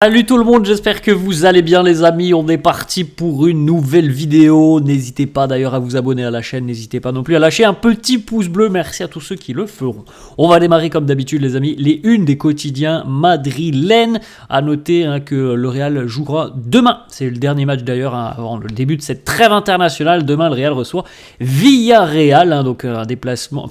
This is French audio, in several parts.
Salut tout le monde, j'espère que vous allez bien les amis, on est parti pour une nouvelle vidéo. N'hésitez pas d'ailleurs à vous abonner à la chaîne, n'hésitez pas non plus à lâcher un petit pouce bleu, merci à tous ceux qui le feront. On va démarrer comme d'habitude les amis, les unes des quotidiens madrilènes. À noter que le Real jouera demain, c'est le dernier match d'ailleurs avant le début de cette trêve internationale. Demain le Real reçoit Villarreal, donc un déplacement,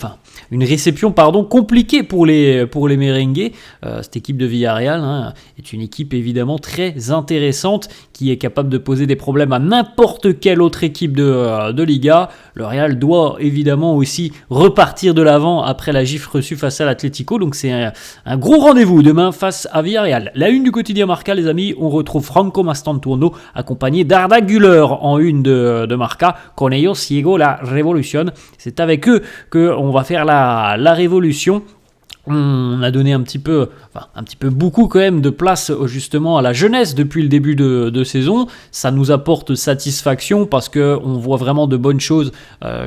une réception compliquée pour les merengues. Cette équipe de Villarreal est une équipe évidemment très intéressante qui est capable de poser des problèmes à n'importe quelle autre équipe de Liga. Le Real doit évidemment aussi repartir de l'avant après la gifle reçue face à l'Atlético, donc c'est un gros rendez-vous demain face à Villarreal. La une du quotidien Marca les amis, on retrouve Franco Mastantuono accompagné d'Arda Güler en une de Marca. Con ellos llegó la revolution, c'est avec eux qu'on va faire la révolution. On a donné un petit peu beaucoup quand même de place justement à la jeunesse depuis le début de saison. Ça nous apporte satisfaction parce qu'on voit vraiment de bonnes choses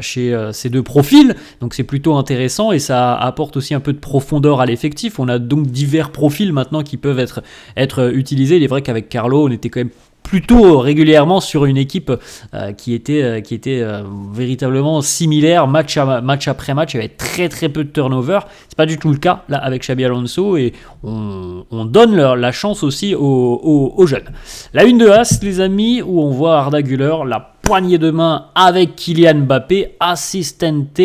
chez ces deux profils. Donc c'est plutôt intéressant et ça apporte aussi un peu de profondeur à l'effectif. On a donc divers profils maintenant qui peuvent être utilisés. Il est vrai qu'avec Carlo, on était quand même plutôt régulièrement sur une équipe qui était véritablement similaire match après match. Il y avait très très peu de turnover. C'est pas du tout le cas là avec Xabi Alonso et on donne la chance aussi aux jeunes. La une de As les amis, où on voit Arda Güler, la poignée de main avec Kylian Mbappé, assistente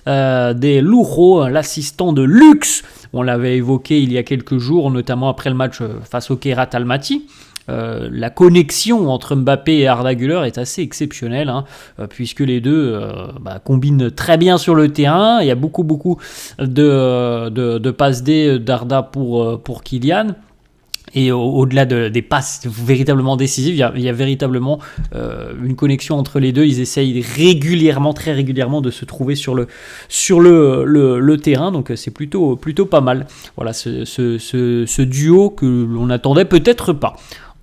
de lujo, l'assistant de luxe. On l'avait évoqué il y a quelques jours, notamment après le match face au Kairat Almaty. La connexion entre Mbappé et Arda Güler est assez exceptionnelle, puisque les deux combinent très bien sur le terrain. Il y a beaucoup de passes D d'Arda pour Kylian. Et au-delà des passes véritablement décisives, il y a véritablement une connexion entre les deux. Ils essayent très régulièrement de se trouver sur le terrain. Donc c'est plutôt pas mal. Voilà ce duo que l'on n'attendait peut-être pas.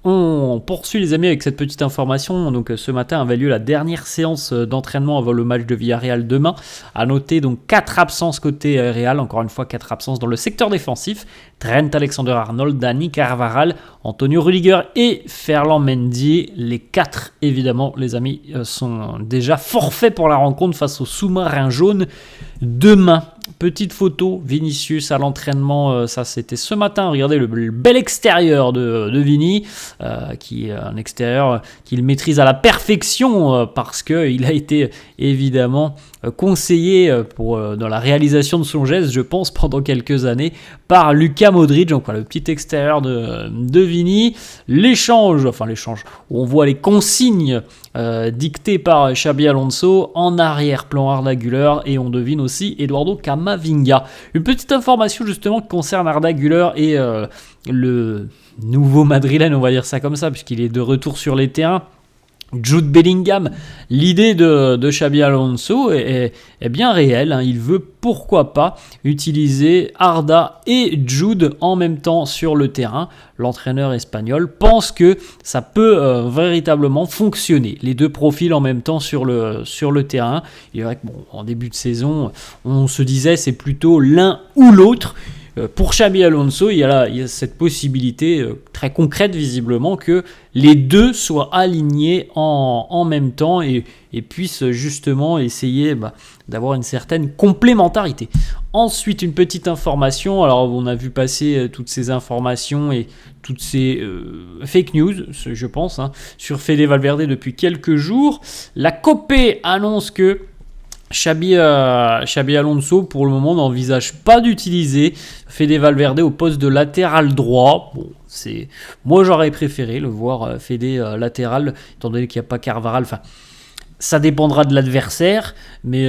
On poursuit les amis avec cette petite information. Donc ce matin avait lieu la dernière séance d'entraînement avant le match de Villarreal demain. À noter donc 4 absences côté Real, encore une fois 4 absences dans le secteur défensif. Trent Alexander-Arnold, Dani Carvajal, Antonio Rudiger et Ferland Mendy. Les 4 évidemment les amis sont déjà forfaits pour la rencontre face au sous-marin jaune demain. Petite photo, Vinicius à l'entraînement, ça c'était ce matin. Regardez le bel extérieur de Vini, qui est un extérieur qu'il maîtrise à la perfection parce qu'il a été évidemment conseillé dans la réalisation de son geste, je pense, pendant quelques années par Luka Modric. Donc voilà, le petit extérieur de Vini. L'échange, où on voit les consignes dictées par Xabi Alonso, en arrière-plan Arda Güler et on devine aussi Eduardo Camavinga. Une petite information justement qui concerne Arda Güler et le nouveau madrilène, on va dire ça comme ça, puisqu'il est de retour sur les terrains. Jude Bellingham, l'idée de Xabi Alonso est bien réelle. Il veut pourquoi pas utiliser Arda et Jude en même temps sur le terrain. L'entraîneur espagnol pense que ça peut véritablement fonctionner. Les deux profils en même temps sur le terrain. Il est vrai qu'en début de saison, on se disait c'est plutôt l'un ou l'autre. Pour Xabi Alonso, il y a cette possibilité très concrète visiblement que les deux soient alignés en même temps et puissent justement essayer d'avoir une certaine complémentarité. Ensuite, une petite information. Alors, on a vu passer toutes ces informations et toutes ces fake news, je pense, sur Fede Valverde depuis quelques jours. La Copé annonce que Xabi Alonso, pour le moment, n'envisage pas d'utiliser Fede Valverde au poste de latéral droit. Bon, moi, j'aurais préféré le voir Fede latéral, étant donné qu'il n'y a pas Carvajal. Ça dépendra de l'adversaire, mais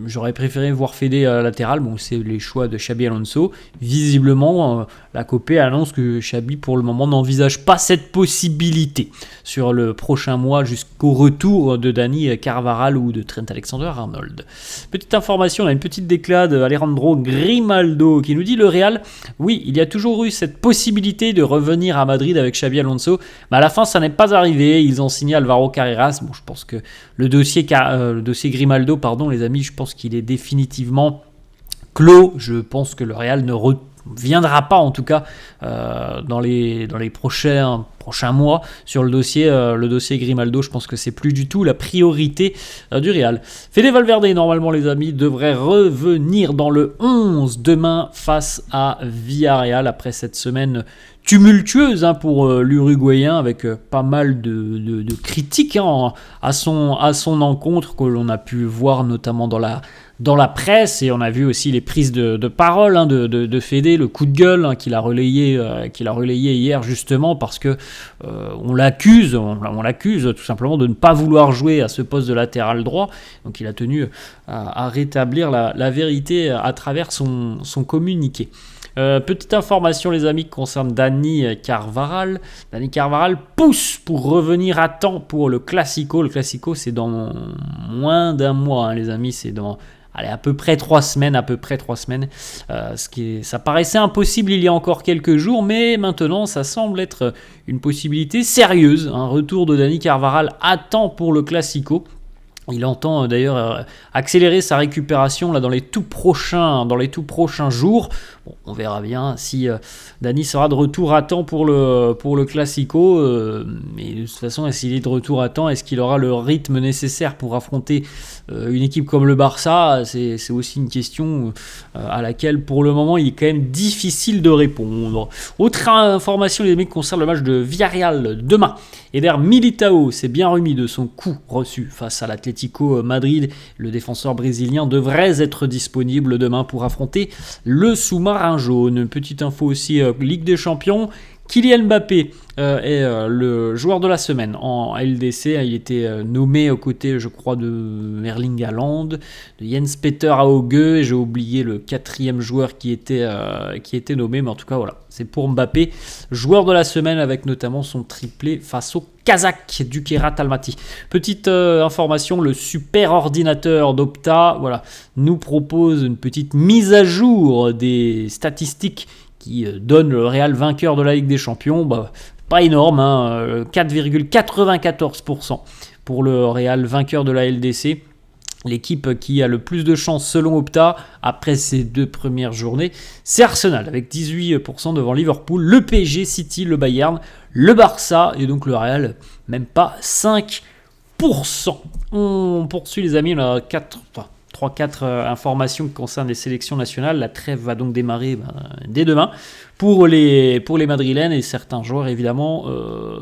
j'aurais préféré voir Fede latéral. Bon, c'est les choix de Xabi Alonso. Visiblement, la Copé annonce que Xabi, pour le moment, n'envisage pas cette possibilité sur le prochain mois jusqu'au retour de Dani Carvajal ou de Trent Alexander-Arnold. Petite information, on a une petite déclat d'Alejandro Grimaldo qui nous dit le Real, oui, il y a toujours eu cette possibilité de revenir à Madrid avec Xabi Alonso, mais à la fin, ça n'est pas arrivé. Ils ont signé Alvaro Carreras. Bon, je pense que le dossier Grimaldo, les amis, je pense qu'il est définitivement clos. Je pense que le Real viendra pas en tout cas dans les prochains mois sur le dossier Grimaldo. Je pense que c'est plus du tout la priorité du Real. Fede Valverde, normalement les amis, devrait revenir dans le 11 demain face à Villarreal après cette semaine tumultueuse pour l'Uruguayen, avec pas mal de critiques à son encontre que l'on a pu voir notamment dans la presse, et on a vu aussi les prises de parole de Fede, le coup de gueule qu'il a relayé hier, justement parce que on l'accuse tout simplement de ne pas vouloir jouer à ce poste de latéral droit. Donc il a tenu à rétablir la vérité à travers son communiqué. Petite information les amis qui concerne Dani Carvajal. Dani Carvajal pousse pour revenir à temps pour le Classico. Le Classico, c'est dans moins d'un mois les amis, c'est dans à peu près 3 semaines. Ça paraissait impossible il y a encore quelques jours, mais maintenant ça semble être une possibilité sérieuse. Un retour de Dani Carvajal à temps pour le Classico. Il entend d'ailleurs accélérer sa récupération là, dans les tout prochains jours. Bon, on verra bien si Dani sera de retour à temps pour le Classico. Mais de toute façon, s'il est de retour à temps, est-ce qu'il aura le rythme nécessaire pour affronter une équipe comme le Barça ? C'est aussi une question à laquelle pour le moment il est quand même difficile de répondre. Autre information les amis qui concerne le match de Villarreal demain. Eder Militão s'est bien remis de son coup reçu face à l'Atlético Madrid. Le défenseur brésilien devrait être disponible demain pour affronter le sous-marin jaune. Petite info aussi, Ligue des Champions. Kylian Mbappé est le joueur de la semaine en LDC. Il était nommé aux côtés, je crois, de Erling Haaland, de Jens Peter Hauge, et j'ai oublié le 4e joueur qui était nommé, mais en tout cas voilà, c'est pour Mbappé, joueur de la semaine, avec notamment son triplé face au Kazakh du Kairat Almaty. Petite information, le super ordinateur d'Opta nous propose une petite mise à jour des statistiques qui donne le Real vainqueur de la Ligue des Champions. Pas énorme, 4,94% pour le Real vainqueur de la LDC. L'équipe qui a le plus de chances selon Opta après ces 2 premières journées, c'est Arsenal avec 18% devant Liverpool, le PSG, City, le Bayern, le Barça et donc le Real même pas 5%. On poursuit les amis, on a 3-4 informations qui concernent les sélections nationales. La trêve va donc démarrer dès demain pour les Madrilènes, et certains joueurs évidemment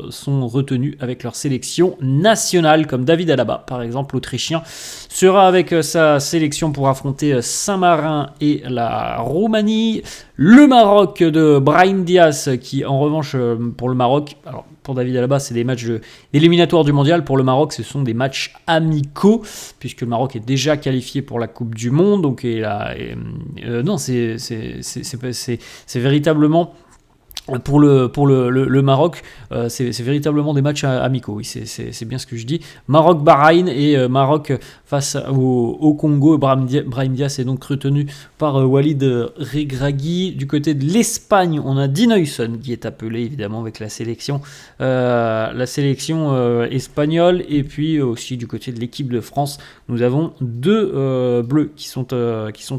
sont retenus avec leur sélection nationale, comme David Alaba par exemple, l'Autrichien, sera avec sa sélection pour affronter Saint-Marin et la Roumanie. Le Maroc de Brahim Diaz, qui en revanche pour le Maroc, alors pour David Alaba c'est des matchs d'éliminatoire du mondial, pour le Maroc ce sont des matchs amicaux puisque le Maroc est déjà qualifié pour la Coupe du Monde, donc non c'est véritablement pour le Maroc, c'est véritablement des matchs amicaux, oui, c'est bien ce que je dis. Maroc-Bahreïn et Maroc face au Congo. Brahim Diaz est donc retenu par Walid Regragui. Du côté de l'Espagne, on a Dean Huijsen qui est appelé évidemment avec la sélection espagnole, et puis aussi du côté de l'équipe de France, nous avons 2 bleus qui sont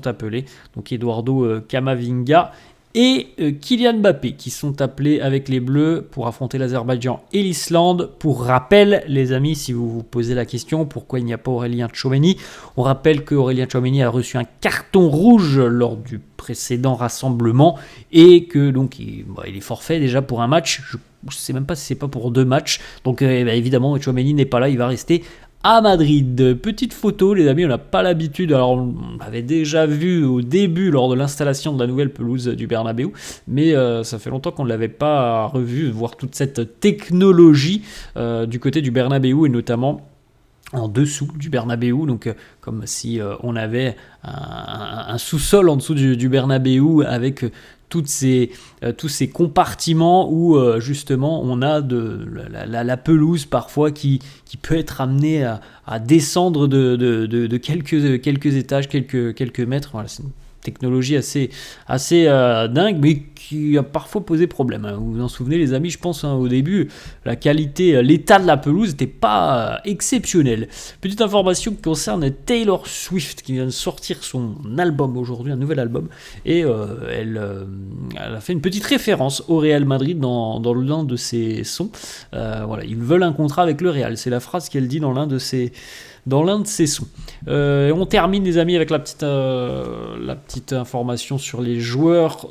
appelés, donc Eduardo Camavinga et Kylian Mbappé qui sont appelés avec les Bleus pour affronter l'Azerbaïdjan et l'Islande. Pour rappel, les amis, si vous vous posez la question pourquoi il n'y a pas Aurélien Tchouameni, on rappelle qu'Aurélien Tchouameni a reçu un carton rouge lors du précédent rassemblement et que donc il est forfait déjà pour un match. Je ne sais même pas si c'est pas pour 2 matchs. Donc évidemment, Tchouameni n'est pas là, il va rester à Madrid. Petite photo les amis, on n'a pas l'habitude, alors on l'avait déjà vu au début lors de l'installation de la nouvelle pelouse du Bernabéu, mais ça fait longtemps qu'on ne l'avait pas revu, voir toute cette technologie du côté du Bernabéu, et notamment en dessous du Bernabéu, donc comme si on avait un sous-sol en dessous du Bernabéu avec tous ces compartiments où justement on a la pelouse parfois qui peut être amenée à descendre de quelques étages, quelques mètres. Voilà, c'est une technologie assez dingue, mais qui a parfois posé problème. Hein. Vous vous en souvenez les amis, je pense au début, la qualité, l'état de la pelouse n'était pas exceptionnel. Petite information qui concerne Taylor Swift qui vient de sortir son album aujourd'hui, un nouvel album, et elle a fait une petite référence au Real Madrid dans l'un de ses sons. Voilà, ils veulent un contrat avec le Real, c'est la phrase qu'elle dit dans l'un de ses sons. On termine les amis avec la petite information sur les joueurs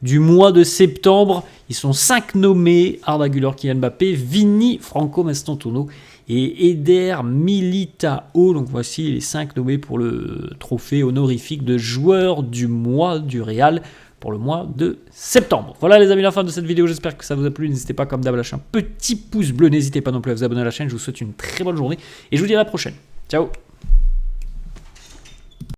du mois de septembre. Ils sont 5 nommés: Arda Güler, Kylian Mbappé, Vini, Franco Mastantuono et Eder Militao. Donc voici les 5 nommés pour le trophée honorifique de joueur du mois du Real pour le mois de septembre. Voilà les amis, la fin de cette vidéo, j'espère que ça vous a plu. N'hésitez pas comme d'hab à lâcher un petit pouce bleu, n'hésitez pas non plus à vous abonner à la chaîne. Je vous souhaite une très bonne journée et je vous dis à la prochaine. Ciao.